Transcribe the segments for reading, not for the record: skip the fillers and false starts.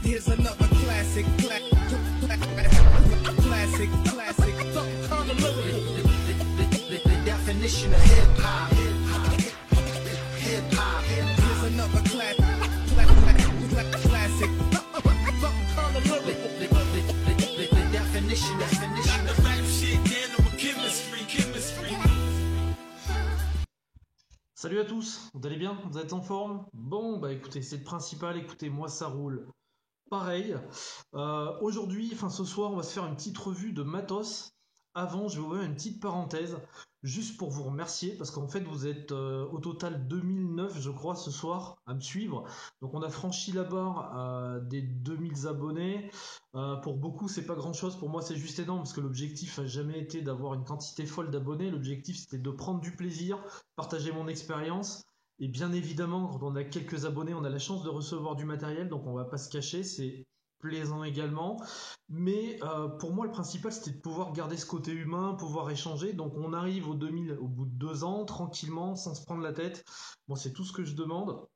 Here's another classic, classic. The definition of hip hop. Hip hop. Here's another classic. The definition of rap shit, chemistry. Salut à tous, vous allez bien? Vous êtes en forme? Bon, bah écoutez, c'est le principal, écoutez, moi ça roule. Pareil, aujourd'hui, enfin ce soir, on va se faire une petite revue de matos. Avant, je vais ouvrir une petite parenthèse, juste pour vous remercier, parce qu'en fait, vous êtes au total 2009, je crois, ce soir, à me suivre. Donc on a franchi la barre des 2000 abonnés. Pour beaucoup, c'est pas grand-chose. Pour moi, c'est juste énorme, parce que l'objectif n'a jamais été d'avoir une quantité folle d'abonnés. L'objectif, c'était de prendre du plaisir, partager mon expérience. Et bien évidemment, quand on a quelques abonnés, on a la chance de recevoir du matériel, donc on va pas se cacher, c'est plaisant également. Mais pour moi, le principal, c'était de pouvoir garder ce côté humain, pouvoir échanger. Donc on arrive aux 2000 au bout de 2 ans, tranquillement, sans se prendre la tête. Bon, c'est tout ce que je demande.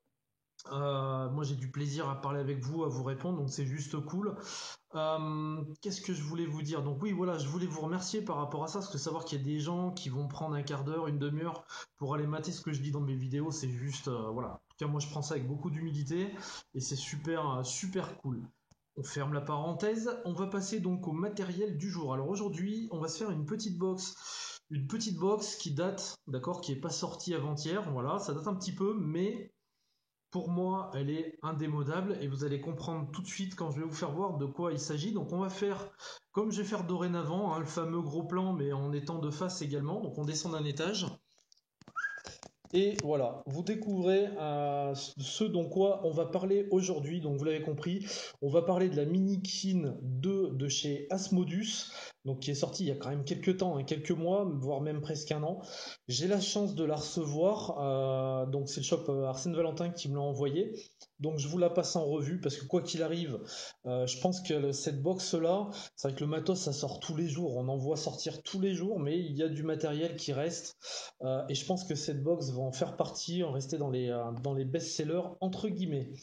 Moi, j'ai du plaisir à parler avec vous, à vous répondre, donc c'est juste cool. Qu'est-ce que je voulais vous dire? Donc oui, voilà, je voulais vous remercier par rapport à ça, parce que savoir qu'il y a des gens qui vont prendre un quart d'heure, une demi-heure pour aller mater ce que je dis dans mes vidéos, c'est juste, voilà. En tout cas, moi, je prends ça avec beaucoup d'humilité, et c'est super, super cool. On ferme la parenthèse, on va passer donc au matériel du jour. Alors aujourd'hui, on va se faire une petite box qui date, d'accord, qui est pas sortie avant-hier, voilà, ça date un petit peu, mais pour moi, elle est indémodable et vous allez comprendre tout de suite quand je vais vous faire voir de quoi il s'agit. Donc on va faire, comme je vais faire dorénavant, hein, le fameux gros plan, mais en étant de face également. Donc on descend d'un étage. Et voilà, vous découvrez ce dont quoi on va parler aujourd'hui. Donc vous l'avez compris, on va parler de la Minikin 2 de chez Asmodus, donc qui est sortie il y a quand même quelques temps, hein, quelques mois, voire même presque un an. J'ai la chance de la recevoir, donc c'est le shop Arsène Valentin qui me l'a envoyé. Donc je vous la passe en revue parce que quoi qu'il arrive, je pense que cette box là, c'est vrai que le matos ça sort tous les jours, on en voit sortir tous les jours, mais il y a du matériel qui reste. Et je pense que cette box va en faire partie, en rester dans les best-sellers entre guillemets.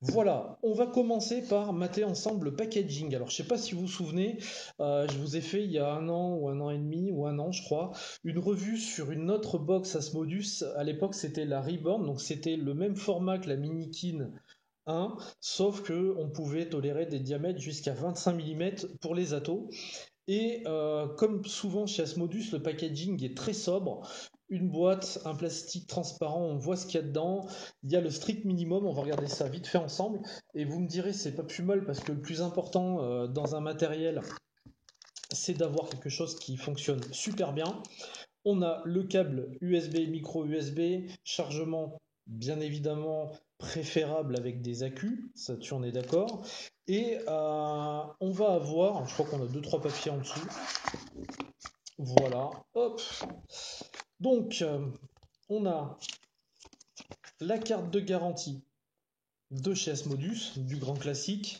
Voilà, on va commencer par mater ensemble le packaging. Alors je sais pas si vous vous souvenez, je vous ai fait il y a un an ou un an et demi ou un an je crois, une revue sur une autre box Asmodus. À l'époque c'était la Reborn, donc c'était le même format que la Minikin 1, sauf que on pouvait tolérer des diamètres jusqu'à 25 mm pour les atos. Et comme souvent chez Asmodus, le packaging est très sobre. Une boîte, un plastique transparent, on voit ce qu'il y a dedans. Il y a le strict minimum, on va regarder ça vite fait ensemble. Et vous me direz, c'est pas plus mal parce que le plus important dans un matériel, c'est d'avoir quelque chose qui fonctionne super bien. On a le câble USB, micro USB, chargement bien évidemment préférable avec des accus, ça tu en es d'accord. Et on va avoir, je crois qu'on a 2-3 papiers en dessous. Voilà, hop. Donc, on a la carte de garantie de chez Asmodus, du grand classique.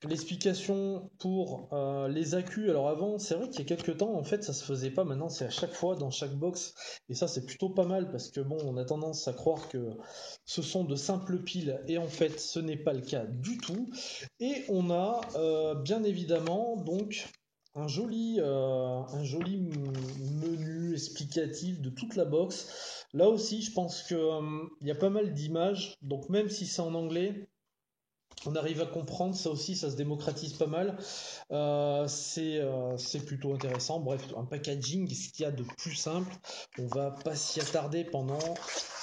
L'explication pour les accus. Alors avant, c'est vrai qu'il y a quelques temps, en fait, ça se faisait pas. Maintenant, c'est à chaque fois dans chaque box. Et ça, c'est plutôt pas mal parce que bon, on a tendance à croire que ce sont de simples piles. Et en fait, ce n'est pas le cas du tout. Et on a bien évidemment donc un joli menu explicatif de toute la box. Là aussi, je pense que il y a pas mal d'images. Donc même si c'est en anglais, on arrive à comprendre, ça aussi, ça se démocratise pas mal. C'est plutôt intéressant. Bref, un packaging, ce qu'il y a de plus simple. On va pas s'y attarder pendant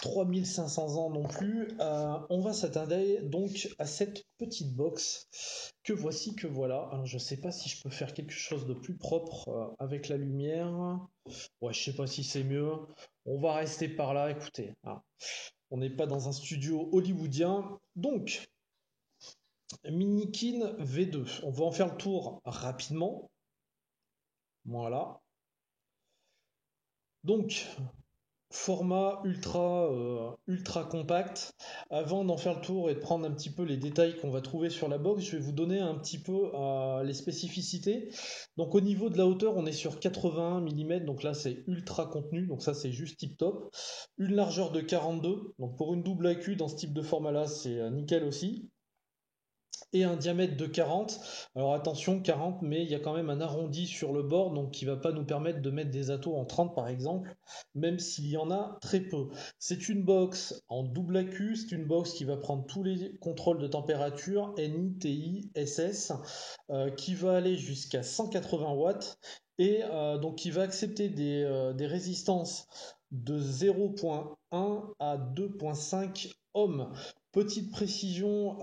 3500 ans non plus. On va s'attarder donc à cette petite box que voici, que voilà. Alors je sais pas si je peux faire quelque chose de plus propre avec la lumière. Ouais, je sais pas si c'est mieux. On va rester par là, écoutez. Hein. On n'est pas dans un studio hollywoodien. Donc, Minikin V2. On va en faire le tour rapidement. Voilà. Donc, format ultra compact. Avant d'en faire le tour et de prendre un petit peu les détails qu'on va trouver sur la box, je vais vous donner un petit peu les spécificités. Donc au niveau de la hauteur, on est sur 81 mm, donc là c'est ultra contenu, donc ça c'est juste tip top. Une largeur de 42, donc pour une double AQ dans ce type de format là, c'est nickel aussi. Et un diamètre de 40. Alors attention, 40, mais il y a quand même un arrondi sur le bord, donc qui va pas nous permettre de mettre des atos en 30 par exemple, même s'il y en a très peu. C'est une box en double AQ, c'est une box qui va prendre tous les contrôles de température, NI, TI, SS, qui va aller jusqu'à 180 watts, et donc qui va accepter des résistances de 0.1 à 2.5 ohms. Petite précision,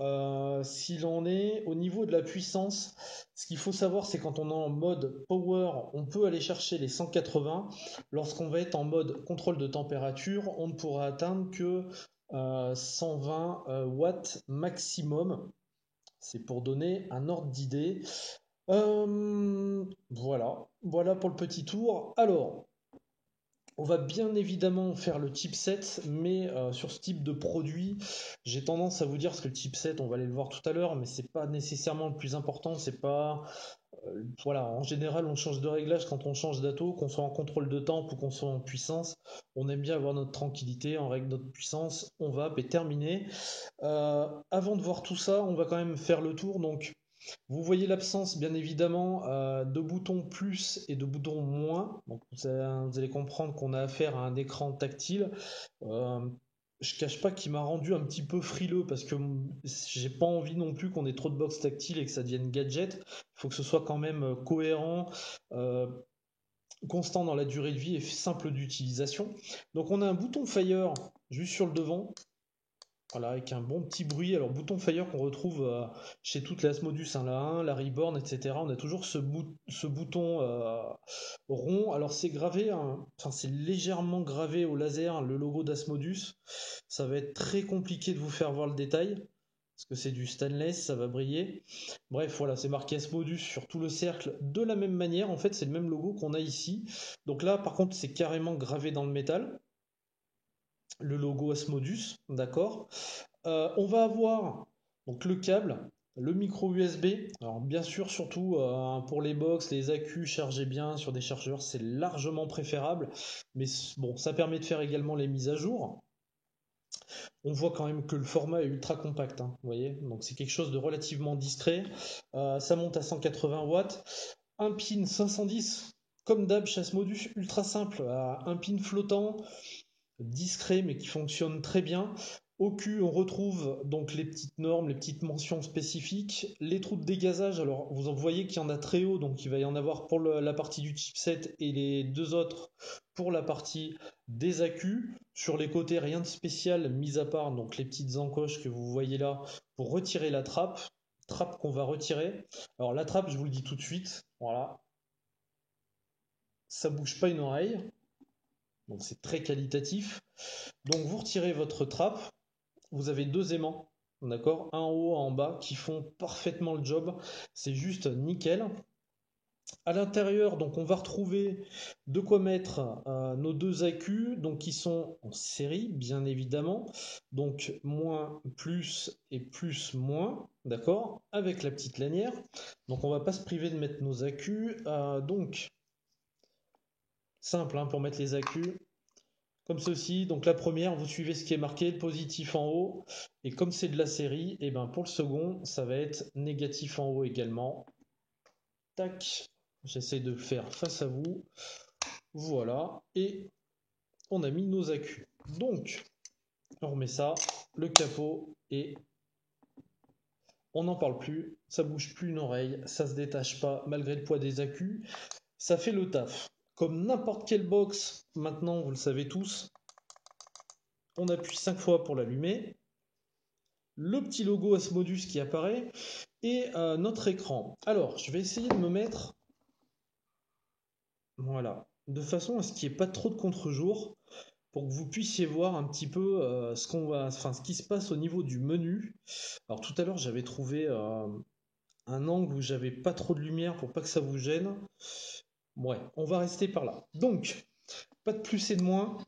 s'il en est, au niveau de la puissance, ce qu'il faut savoir, c'est quand on est en mode power, on peut aller chercher les 180. Lorsqu'on va être en mode contrôle de température, on ne pourra atteindre que 120 watts maximum. C'est pour donner un ordre d'idée. Voilà pour le petit tour. Alors, on va bien évidemment faire le chipset, mais sur ce type de produit, j'ai tendance à vous dire, parce que le chipset, on va aller le voir tout à l'heure, mais c'est pas nécessairement le plus important, c'est pas... voilà, en général, on change de réglage quand on change d'atto, qu'on soit en contrôle de temp ou qu'on soit en puissance, on aime bien avoir notre tranquillité, on règle notre puissance, on va, et terminé. Avant de voir tout ça, on va quand même faire le tour, donc... Vous voyez l'absence, bien évidemment, de boutons plus et de boutons moins. Donc, vous allez comprendre qu'on a affaire à un écran tactile. Euh, je cache pas qu'il m'a rendu un petit peu frileux parce que j'ai pas envie non plus qu'on ait trop de box tactile et que ça devienne gadget. Il faut que ce soit quand même cohérent, euh, constant dans la durée de vie et simple d'utilisation. Donc, on a un bouton Fire juste sur le devant. Voilà, avec un bon petit bruit. Alors, bouton Fire qu'on retrouve chez toutes les Asmodus, hein, la 1, la Reborn, etc. On a toujours ce bouton rond. Alors, c'est gravé, hein, enfin, c'est légèrement gravé au laser le logo d'Asmodus. Ça va être très compliqué de vous faire voir le détail, parce que c'est du stainless, ça va briller. Bref, voilà, c'est marqué Asmodus sur tout le cercle de la même manière. En fait, c'est le même logo qu'on a ici. Donc là, par contre, c'est carrément gravé dans le métal. Le logo Asmodus, d'accord. On va avoir donc le câble, le micro USB. Alors bien sûr, surtout pour les box, les accus, chargez bien sur des chargeurs, c'est largement préférable. Mais bon, ça permet de faire également les mises à jour. On voit quand même que le format est ultra compact, hein, vous voyez. Donc c'est quelque chose de relativement discret. Ça monte à 180 watts. Un pin 510, comme d'hab, chasse modus ultra simple, un pin flottant discret mais qui fonctionne très bien. Au cul, on retrouve donc les petites normes, les petites mentions spécifiques, les trous de dégazage. Alors, vous en voyez qu'il y en a très haut, donc il va y en avoir pour la partie du chipset et les deux autres pour la partie des accus. Sur les côtés, rien de spécial, mis à part donc les petites encoches que vous voyez là pour retirer la trappe qu'on va retirer. Alors, la trappe, je vous le dis tout de suite, voilà, ça bouge pas une oreille, donc c'est très qualitatif. Donc, vous retirez votre trappe. Vous avez deux aimants, d'accord, un en haut, un en bas, qui font parfaitement le job. C'est juste nickel. À l'intérieur, donc on va retrouver de quoi mettre nos deux accus, donc qui sont en série, bien évidemment. Donc moins, plus et plus, moins, d'accord, avec la petite lanière. Donc on va pas se priver de mettre nos accus. Donc simple hein, pour mettre les accus. Comme ceci, donc la première, vous suivez ce qui est marqué, le positif en haut, et comme c'est de la série, et ben pour le second, ça va être négatif en haut également. Tac, j'essaie de le faire face à vous. Voilà, et on a mis nos accus. Donc, on remet ça, le capot, et on n'en parle plus, ça bouge plus une oreille, ça se détache pas malgré le poids des accus, ça fait le taf. Comme n'importe quelle box, maintenant vous le savez tous, on appuie 5 fois pour l'allumer, le petit logo Asmodus qui apparaît et notre écran. Alors, je vais essayer de me mettre voilà, de façon à ce qu'il n'y ait pas trop de contre-jour pour que vous puissiez voir un petit peu ce qui se passe au niveau du menu. Alors tout à l'heure, j'avais trouvé un angle où j'avais pas trop de lumière pour pas que ça vous gêne. Ouais, on va rester par là. Donc, pas de plus et de moins.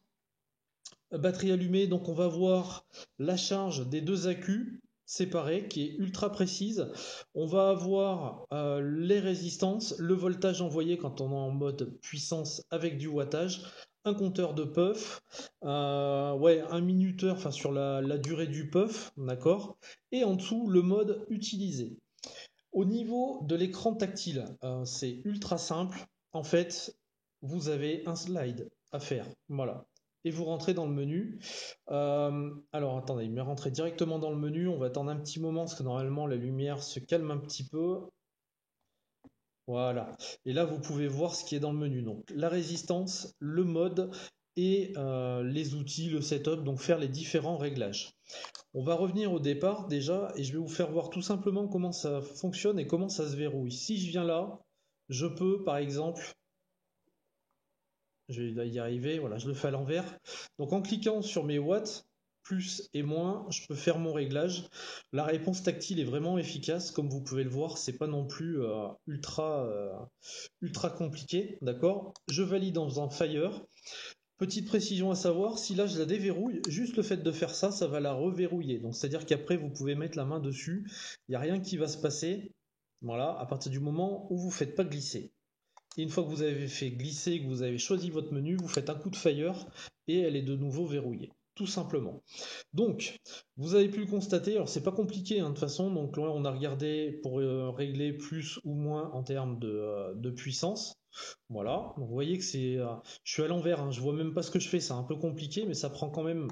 batterie allumée, donc on va voir la charge des deux accus séparés qui est ultra précise. On va avoir les résistances, le voltage envoyé quand on est en mode puissance avec du wattage, un compteur de puff, ouais, un minuteur enfin, sur la durée du puff, d'accord, et en dessous le mode utilisé. Au niveau de l'écran tactile, c'est ultra simple. En fait, vous avez un slide à faire. Voilà. Et vous rentrez dans le menu. Alors attendez, il m'est rentré directement dans le menu. On va attendre un petit moment parce que normalement la lumière se calme un petit peu. Voilà. Et là, vous pouvez voir ce qui est dans le menu. Donc la résistance, le mode et les outils, le setup, donc faire les différents réglages. On va revenir au départ déjà et je vais vous faire voir tout simplement comment ça fonctionne et comment ça se verrouille. Si je viens là, je peux par exemple, je vais y arriver, voilà, je le fais à l'envers. Donc en cliquant sur mes watts, plus et moins, je peux faire mon réglage. La réponse tactile est vraiment efficace, comme vous pouvez le voir, c'est pas non plus ultra compliqué, d'accord. Je valide en faisant Fire. Petite précision à savoir, si là je la déverrouille, juste le fait de faire ça, ça va la reverrouiller. Donc c'est-à-dire qu'après vous pouvez mettre la main dessus, il n'y a rien qui va se passer. Voilà, à partir du moment où vous ne faites pas glisser. Et une fois que vous avez fait glisser, que vous avez choisi votre menu, vous faites un coup de Fire et elle est de nouveau verrouillée. Tout simplement. Donc, vous avez pu le constater, alors c'est pas compliqué hein, de toute façon, donc là on a regardé pour régler plus ou moins en termes de puissance. Voilà, donc vous voyez que je suis à l'envers, hein, je vois même pas ce que je fais, c'est un peu compliqué, mais ça prend quand même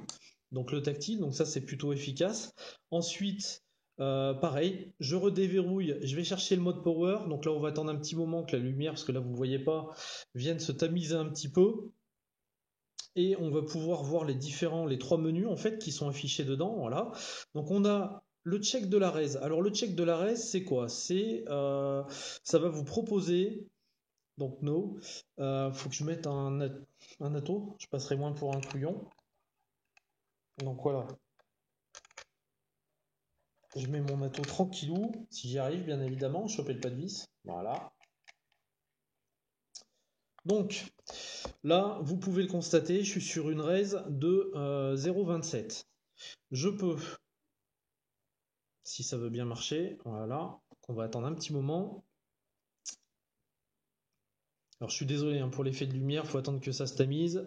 donc le tactile, donc ça c'est plutôt efficace. Ensuite, pareil, je redéverrouille, je vais chercher le mode power, donc là on va attendre un petit moment que la lumière, parce que là vous ne voyez pas, vienne se tamiser un petit peu. Et on va pouvoir voir les trois menus en fait qui sont affichés dedans, voilà. Donc on a le check de la res. Alors le check de la res, c'est quoi? Ça va vous proposer donc no. Faut que je mette un atto. Je passerai moins pour un couillon. Donc voilà. Je mets mon atto tranquillou. Si j'y arrive, bien évidemment. Choper le pas de vis. Voilà. Donc là, vous pouvez le constater, je suis sur une raise de 0,27. Je peux, si ça veut bien marcher, voilà. On va attendre un petit moment. Alors je suis désolé hein, pour l'effet de lumière, il faut attendre que ça se tamise.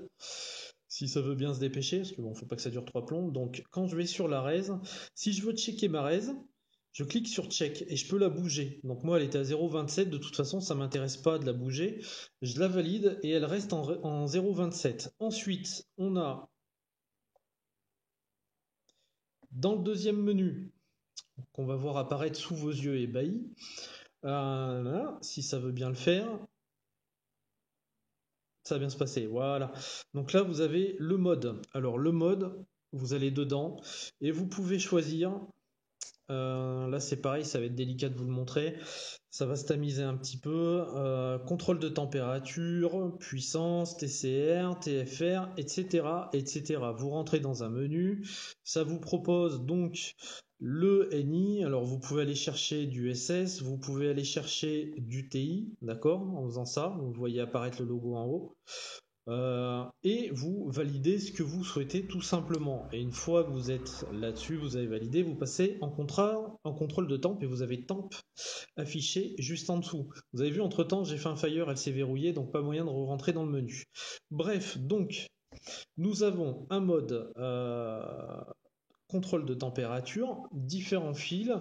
Si ça veut bien se dépêcher, parce que bon, faut pas que ça dure 3 plombs. Donc quand je vais sur la raise, si je veux checker ma raise, je clique sur check et je peux la bouger. Donc moi elle était à 0,27, de toute façon ça m'intéresse pas de la bouger. Je la valide et elle reste en 0,27. Ensuite, on a dans le deuxième menu, qu'on va voir apparaître sous vos yeux ébahis, là, si ça veut bien le faire, ça va bien se passer, voilà. Donc là, vous avez le mode. Alors le mode, vous allez dedans et vous pouvez choisir. Là, c'est pareil, ça va être délicat de vous le montrer. Ça va se tamiser un petit peu. Contrôle de température, puissance, TCR, TFR, etc., etc. Vous rentrez dans un menu. Ça vous propose donc le NI. Alors, vous pouvez aller chercher du SS, vous pouvez aller chercher du TI, d'accord, en faisant ça. Vous voyez apparaître le logo en haut. Et vous validez ce que vous souhaitez tout simplement. Et une fois que vous êtes là-dessus, vous avez validé, vous passez en contrôle de temp et vous avez temp affiché juste en dessous. Vous avez vu entre temps, j'ai fait un fire, elle s'est verrouillée, donc pas moyen de rentrer dans le menu. Bref, donc nous avons un mode contrôle de température, différents fils,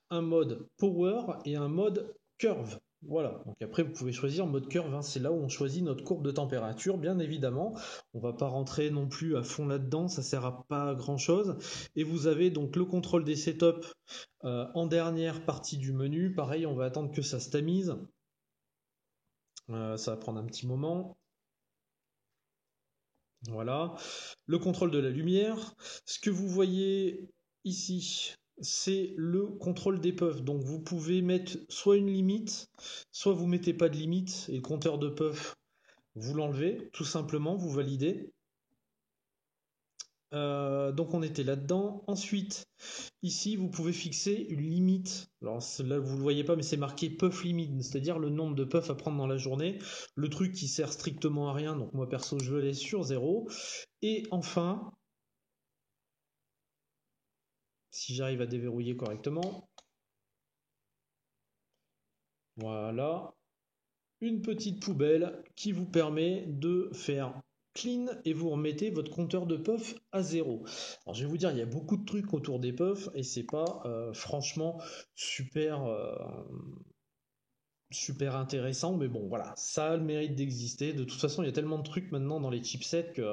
un mode power et un mode curve. Voilà, donc après vous pouvez choisir mode curve, hein. C'est là où on choisit notre courbe de température, bien évidemment. On va pas rentrer non plus à fond là-dedans, ça sert à pas grand chose. Et vous avez donc le contrôle des setups en dernière partie du menu. Pareil, on va attendre que ça se tamise. Ça va prendre un petit moment. Voilà, le contrôle de la lumière. Ce que vous voyez ici, c'est le contrôle des puffs. Donc vous pouvez mettre soit une limite, soit vous mettez pas de limite et le compteur de puffs, vous l'enlevez, tout simplement, vous validez. Donc on était là-dedans. Ensuite, ici, vous pouvez fixer une limite. Alors là, vous ne le voyez pas, mais c'est marqué puff limit, c'est-à-dire le nombre de puffs à prendre dans la journée. Le truc qui sert strictement à rien. Donc moi, perso, je vais aller sur 0. Et enfin, si j'arrive à déverrouiller correctement. Voilà. Une petite poubelle qui vous permet de faire clean et vous remettez votre compteur de puff à 0. Alors je vais vous dire, il y a beaucoup de trucs autour des puffs et c'est pas franchement super, super intéressant, mais bon voilà, ça a le mérite d'exister. De toute façon, il y a tellement de trucs maintenant dans les chipsets que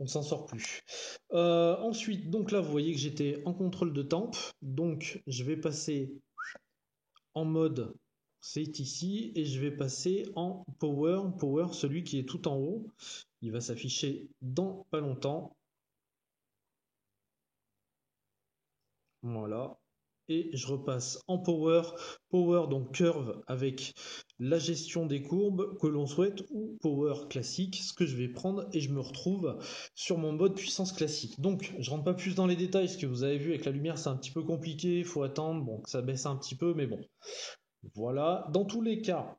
on ne s'en sort plus. Ensuite, donc là, vous voyez que j'étais en contrôle de temp, donc je vais passer en mode, c'est ici, et je vais passer en power, celui qui est tout en haut. Il va s'afficher dans pas longtemps. Voilà. Et je repasse en power, donc curve avec la gestion des courbes que l'on souhaite, ou power classique, ce que je vais prendre, et je me retrouve sur mon mode puissance classique. Donc je rentre pas plus dans les détails, ce que vous avez vu avec la lumière c'est un petit peu compliqué, il faut attendre, bon, que ça baisse un petit peu, mais bon. Voilà, dans tous les cas,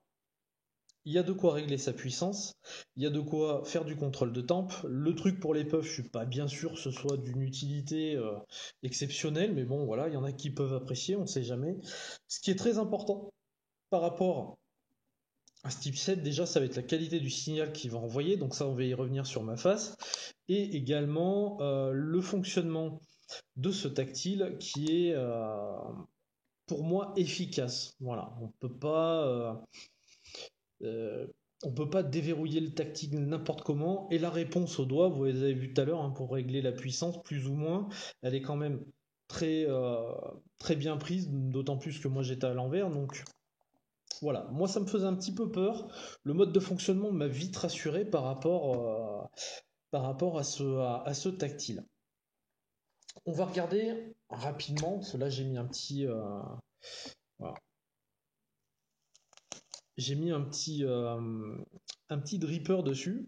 il y a de quoi régler sa puissance, il y a de quoi faire du contrôle de temp. Le truc pour les puffs, je suis pas bien sûr que ce soit d'une utilité exceptionnelle, mais bon voilà, il y en a qui peuvent apprécier, on sait jamais. Ce qui est très important par rapport à ce type 7, déjà ça va être la qualité du signal qu'il va envoyer, donc ça on va y revenir sur ma face, et également le fonctionnement de ce tactile qui est pour moi efficace. Voilà, on peut pas déverrouiller le tactile n'importe comment. Et la réponse au doigt, vous avez vu tout à l'heure, hein, pour régler la puissance, plus ou moins, elle est quand même très, très bien prise, d'autant plus que moi j'étais à l'envers. Donc voilà, moi ça me faisait un petit peu peur. Le mode de fonctionnement m'a vite rassuré par rapport à ce tactile. On va regarder rapidement, parce que là j'ai mis un petit... voilà. J'ai mis un petit dripper dessus.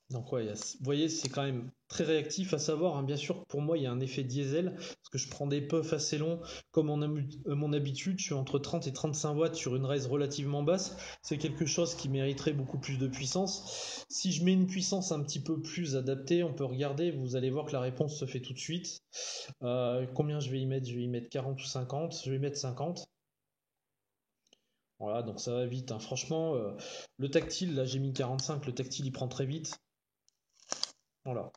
Donc ouais, vous voyez, c'est quand même très réactif, à savoir, hein, bien sûr, pour moi, il y a un effet diesel, parce que je prends des puffs assez longs, comme mon habitude, je suis entre 30 et 35 watts sur une raise relativement basse, c'est quelque chose qui mériterait beaucoup plus de puissance. Si je mets une puissance un petit peu plus adaptée, on peut regarder, vous allez voir que la réponse se fait tout de suite. Combien je vais y mettre? Je vais y mettre 40 ou 50, je vais mettre 50. Voilà, donc ça va vite, hein. Franchement, le tactile, là j'ai mis 45, le tactile il prend très vite. Voilà.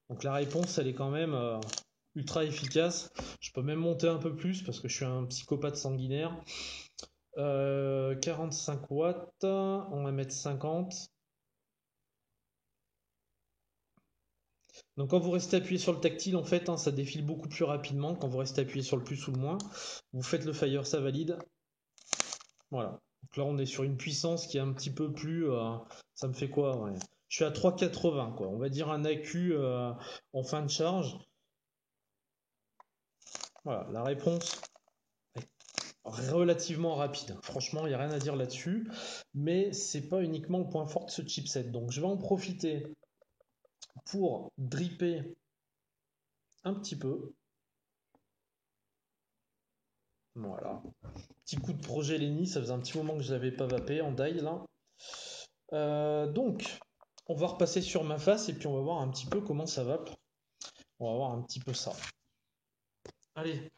Donc la réponse, elle est quand même ultra efficace. Je peux même monter un peu plus parce que je suis un psychopathe sanguinaire. 45 watts, on va mettre 50. Donc quand vous restez appuyé sur le tactile, en fait, hein, ça défile beaucoup plus rapidement. Quand vous restez appuyé sur le plus ou le moins, vous faites le fire, ça valide. Voilà. Donc là, on est sur une puissance qui est un petit peu plus... ça me fait quoi? Ouais. Je suis à 3,80, quoi. On va dire un AQ en fin de charge. Voilà, la réponse est relativement rapide. Franchement, il n'y a rien à dire là-dessus. Mais c'est pas uniquement le point fort de ce chipset. Donc je vais en profiter pour dripper un petit peu. Voilà. Petit coup de projet Lenny, ça faisait un petit moment que je l'avais pas vapé en die là. Donc, on va repasser sur ma face et puis on va voir un petit peu comment ça vape. On va voir un petit peu ça. Allez,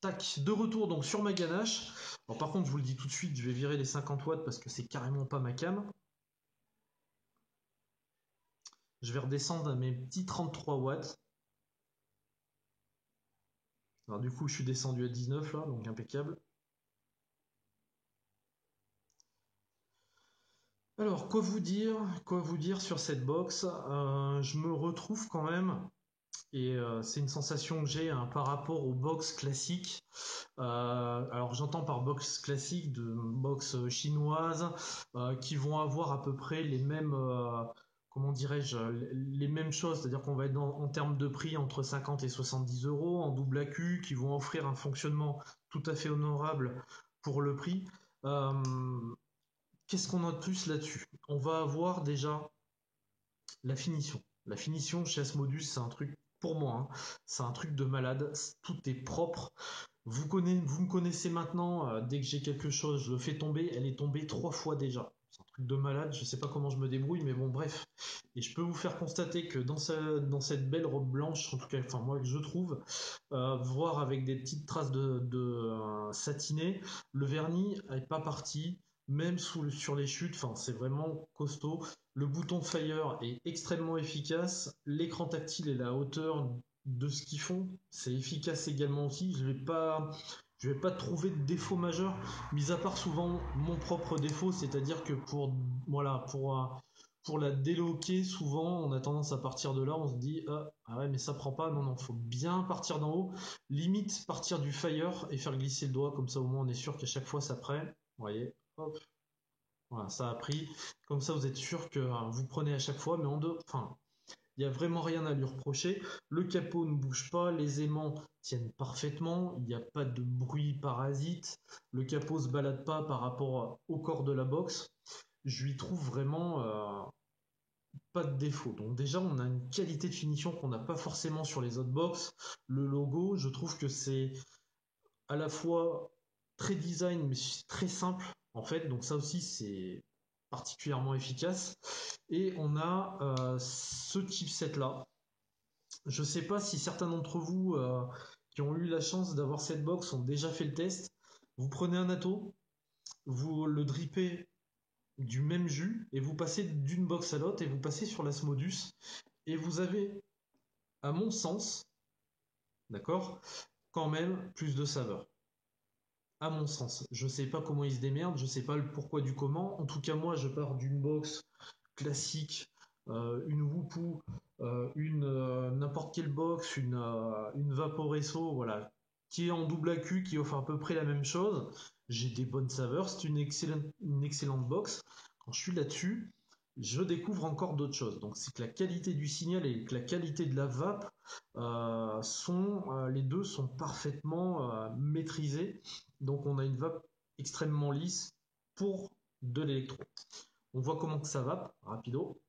tac, de retour donc sur ma ganache. Bon, par contre, je vous le dis tout de suite, je vais virer les 50 watts parce que c'est carrément pas ma cam. Je vais redescendre à mes petits 33 watts. Alors du coup, je suis descendu à 19 là, donc impeccable. Alors, quoi vous dire sur cette box? Je me retrouve quand même, et c'est une sensation que j'ai, hein, par rapport aux box classiques. Alors, j'entends par box classique de box chinoises qui vont avoir à peu près les mêmes, comment dirais-je, les mêmes choses, c'est-à-dire qu'on va être en termes de prix entre 50 et 70 euros en double AQ, qui vont offrir un fonctionnement tout à fait honorable pour le prix. Euh, Qu'est-ce qu'on a de plus là-dessus? On va avoir déjà la finition. La finition chez Asmodus, c'est un truc, pour moi, hein, c'est un truc de malade. Tout est propre. Vous me connaissez maintenant. Dès que j'ai quelque chose, je le fais tomber. Elle est tombée 3 fois déjà. C'est un de malade, je sais pas comment je me débrouille, mais bon, bref. Et je peux vous faire constater que dans cette belle robe blanche, en tout cas, enfin moi je trouve, voir avec des petites traces de satiné, le vernis est pas parti, même sur les chutes, enfin c'est vraiment costaud. Le bouton Fire est extrêmement efficace, l'écran tactile et la hauteur de ce qu'ils font, c'est efficace également aussi. Je vais pas trouver de défaut majeur, mis à part souvent mon propre défaut, c'est-à-dire que voilà, pour la déloquer, souvent on a tendance à partir de là, on se dit ah ouais mais ça prend pas, non faut bien partir d'en haut, limite partir du fire et faire glisser le doigt, comme ça au moins on est sûr qu'à chaque fois ça prenne. Vous voyez, hop, voilà, ça a pris, comme ça vous êtes sûr que vous prenez à chaque fois, mais enfin il n'y a vraiment rien à lui reprocher. Le capot ne bouge pas, les aimants tiennent parfaitement, il n'y a pas de bruit parasite, le capot ne se balade pas par rapport au corps de la box. Je lui trouve vraiment pas de défaut. Donc déjà, on a une qualité de finition qu'on n'a pas forcément sur les autres box. Le logo, je trouve que c'est à la fois très design, mais très simple en fait. Donc ça aussi, c'est particulièrement efficace. Et on a ce chipset là. Je ne sais pas si certains d'entre vous qui ont eu la chance d'avoir cette box ont déjà fait le test. Vous prenez un atto, vous le drippez du même jus et vous passez d'une box à l'autre et vous passez sur l'Asmodus et vous avez, à mon sens, d'accord, quand même plus de saveur. À mon sens, je sais pas comment ils se démerdent, je sais pas le pourquoi du comment. En tout cas, moi, je pars d'une box classique, une Whoopoo, une n'importe quelle box, une Vaporesso, voilà, qui est en double AQ, qui offre à peu près la même chose. J'ai des bonnes saveurs, c'est une excellente box. Quand je suis là-dessus, je découvre encore d'autres choses. Donc c'est que la qualité du signal et que la qualité de la vape les deux sont parfaitement maîtrisés. Donc on a une vape extrêmement lisse pour de l'électro. On voit comment que ça vape, rapido.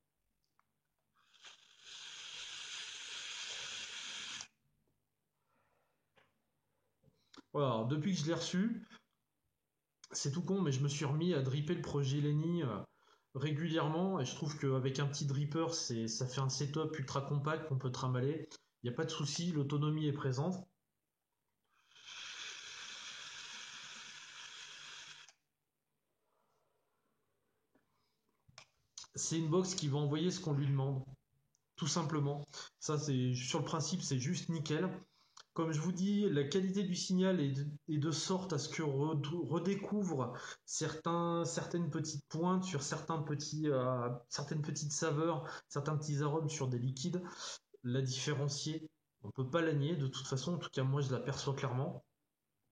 Voilà, alors, depuis que je l'ai reçu, c'est tout con, mais je me suis remis à dripper le projet Lenny régulièrement, et je trouve qu'avec un petit dripper, ça fait un setup ultra compact qu'on peut trimballer. Il n'y a pas de souci, l'autonomie est présente. C'est une box qui va envoyer ce qu'on lui demande, tout simplement. Ça, c'est sur le principe, c'est juste nickel. Comme je vous dis, la qualité du signal est de sorte à ce que redécouvre certaines petites pointes sur certaines petites saveurs, certains petits arômes sur des liquides. La différencier, on ne peut pas la nier de toute façon, en tout cas moi je l'aperçois clairement.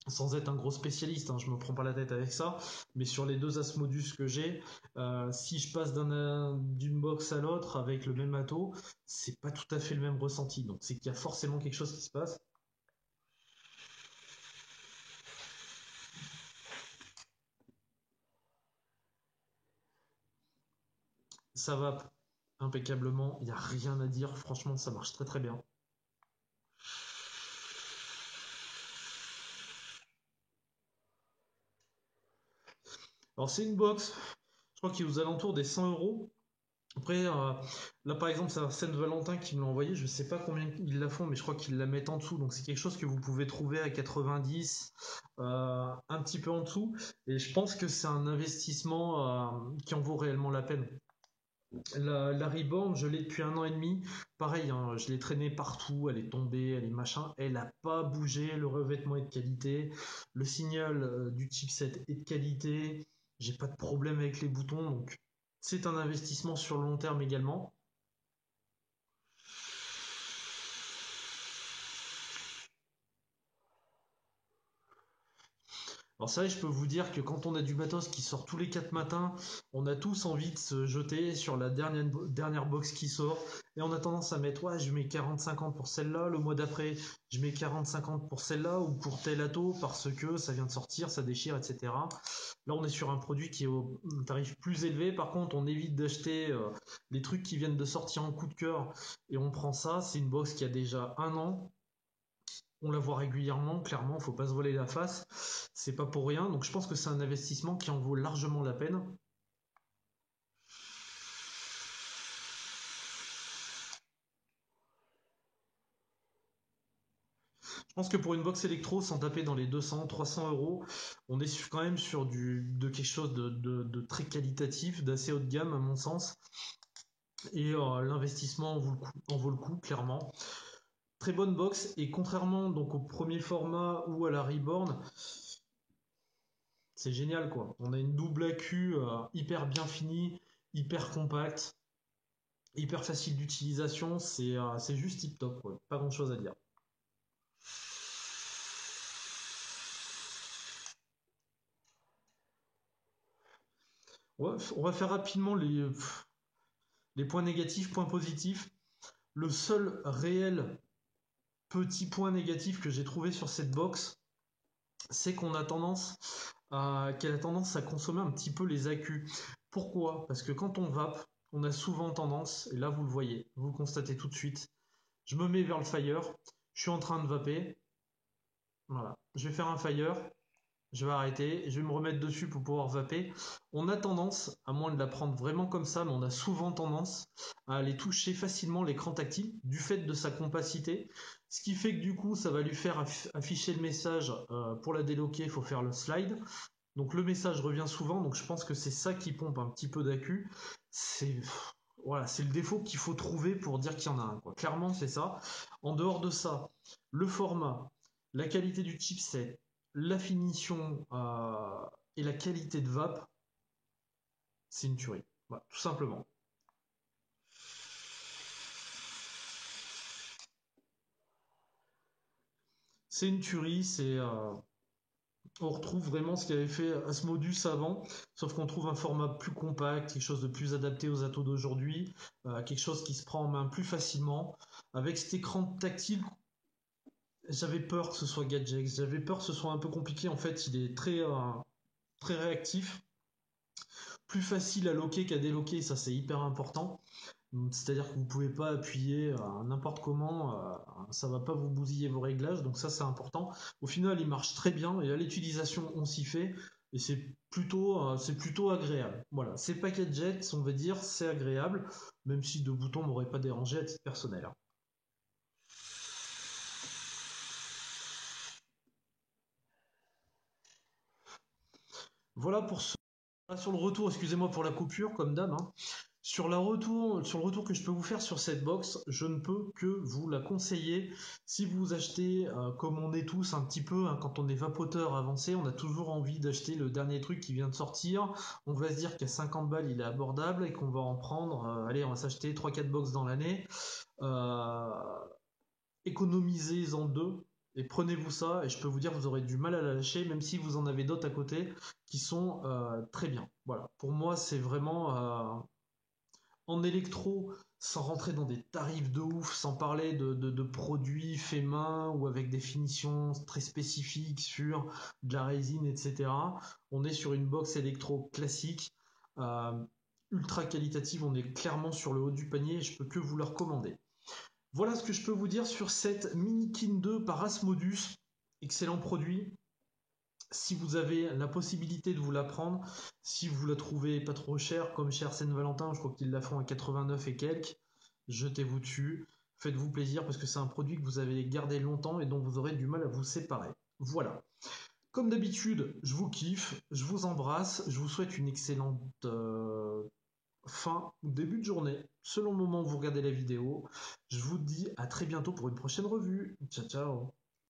Sans être un gros spécialiste, hein, je me prends pas la tête avec ça, mais sur les deux Asmodus que j'ai, si je passe d'une box à l'autre avec le même atto, c'est pas tout à fait le même ressenti. Donc c'est qu'il y a forcément quelque chose qui se passe. Ça va impeccablement, il n'y a rien à dire, franchement ça marche très très bien. Alors c'est une box, je crois qu'il est aux alentours des 100 €. Après, là par exemple, c'est Saint-Valentin qui me l'a envoyé. Je sais pas combien ils la font, mais je crois qu'ils la mettent en dessous. Donc c'est quelque chose que vous pouvez trouver à 90, un petit peu en dessous. Et je pense que c'est un investissement qui en vaut réellement la peine. La Reborn, je l'ai depuis 1 an et demi. Pareil, hein, je l'ai traînée partout. Elle est tombée, elle est machin. Elle n'a pas bougé. Le revêtement est de qualité. Le signal du chipset est de qualité. J'ai pas de problème avec les boutons. Donc c'est un investissement sur le long terme également. Alors ça, je peux vous dire que quand on a du matos qui sort tous les 4 matins, on a tous envie de se jeter sur la dernière box qui sort. Et on a tendance à mettre, ouais, je mets 40-50 pour celle-là, le mois d'après, je mets 40-50 pour celle-là, ou pour tel ato, parce que ça vient de sortir, ça déchire, etc. Là, on est sur un produit qui est au tarif plus élevé. Par contre, on évite d'acheter les trucs qui viennent de sortir en coup de cœur. Et on prend ça, c'est une box qui a déjà 1 an. On la voit régulièrement, clairement, faut pas se voiler la face. C'est pas pour rien. Donc je pense que c'est un investissement qui en vaut largement la peine. pense que pour une box électro, sans taper dans les 200, 300 euros, on est quand même sur de quelque chose de très qualitatif, d'assez haut de gamme à mon sens. Et l'investissement en vaut le coup, clairement. Très bonne box, et contrairement donc au premier format ou à la Reborn, c'est génial quoi. On a une double AQ hyper bien finie, hyper compacte, hyper facile d'utilisation, c'est juste tip top quoi. Pas grand chose à dire. On va faire rapidement les points négatifs, points positifs. Le seul réel petit point négatif que j'ai trouvé sur cette box, c'est qu'elle a tendance à consommer un petit peu les accus. Pourquoi? Parce que quand on vape, on a souvent tendance, et là vous le voyez, vous le constatez tout de suite, je me mets vers le fire, je suis en train de vaper, voilà, je vais faire un fire, je vais arrêter, je vais me remettre dessus pour pouvoir vaper. On a tendance, à moins de la prendre vraiment comme ça, mais on a souvent tendance à aller toucher facilement l'écran tactile du fait de sa compacité. Ce qui fait que du coup, ça va lui faire afficher le message pour la déloquer, il faut faire le slide. Donc le message revient souvent, donc je pense que c'est ça qui pompe un petit peu d'accu. C'est voilà, c'est le défaut qu'il faut trouver pour dire qu'il y en a un, quoi. Clairement, c'est ça. En dehors de ça, le format, la qualité du chipset, la finition et la qualité de vape, c'est une tuerie. Voilà, tout simplement. C'est une tuerie, on retrouve vraiment ce qu'avait fait Asmodus avant, sauf qu'on trouve un format plus compact, quelque chose de plus adapté aux atos d'aujourd'hui, quelque chose qui se prend en main plus facilement. Avec cet écran tactile, j'avais peur que ce soit Gadget, j'avais peur que ce soit un peu compliqué. En fait, il est très réactif, plus facile à loquer qu'à déloquer, ça c'est hyper important. C'est-à-dire que vous ne pouvez pas appuyer n'importe comment, ça ne va pas vous bousiller vos réglages, donc ça c'est important. Au final, il marche très bien et à l'utilisation, on s'y fait et c'est plutôt agréable. Voilà, c'est pas gadget, on va dire, c'est agréable, même si deux boutons m'auraient pas dérangé à titre personnel, hein. Voilà pour ce. Sur le retour, excusez-moi pour la coupure, comme d'hab, hein. Sur le retour que je peux vous faire sur cette box, je ne peux que vous la conseiller. Si vous achetez, comme on est tous un petit peu, hein, quand on est vapoteur avancé, on a toujours envie d'acheter le dernier truc qui vient de sortir. On va se dire qu'à 50 balles, il est abordable et qu'on va en prendre, allez, on va s'acheter 3-4 box dans l'année. Euh, Économisez-en deux et prenez-vous ça. Et je peux vous dire, vous aurez du mal à la lâcher, même si vous en avez d'autres à côté qui sont très bien. Voilà, pour moi, c'est vraiment en électro, sans rentrer dans des tarifs de ouf, sans parler de produits faits main ou avec des finitions très spécifiques sur de la résine, etc. On est sur une box électro classique, euh, ultra qualitative, on est clairement sur le haut du panier et je peux que vous le recommander. Voilà ce que je peux vous dire sur cette Mini Kin 2 par Asmodus. Excellent produit. Si vous avez la possibilité de vous la prendre, si vous la trouvez pas trop chère, comme chez Arsène Valentin, je crois qu'ils la font à 89 et quelques, jetez-vous dessus, faites-vous plaisir parce que c'est un produit que vous avez gardé longtemps et dont vous aurez du mal à vous séparer. Voilà. Comme d'habitude, je vous kiffe, je vous embrasse, je vous souhaite une excellente fin ou début de journée, selon le moment où vous regardez la vidéo. Je vous dis à très bientôt pour une prochaine revue. Ciao ciao.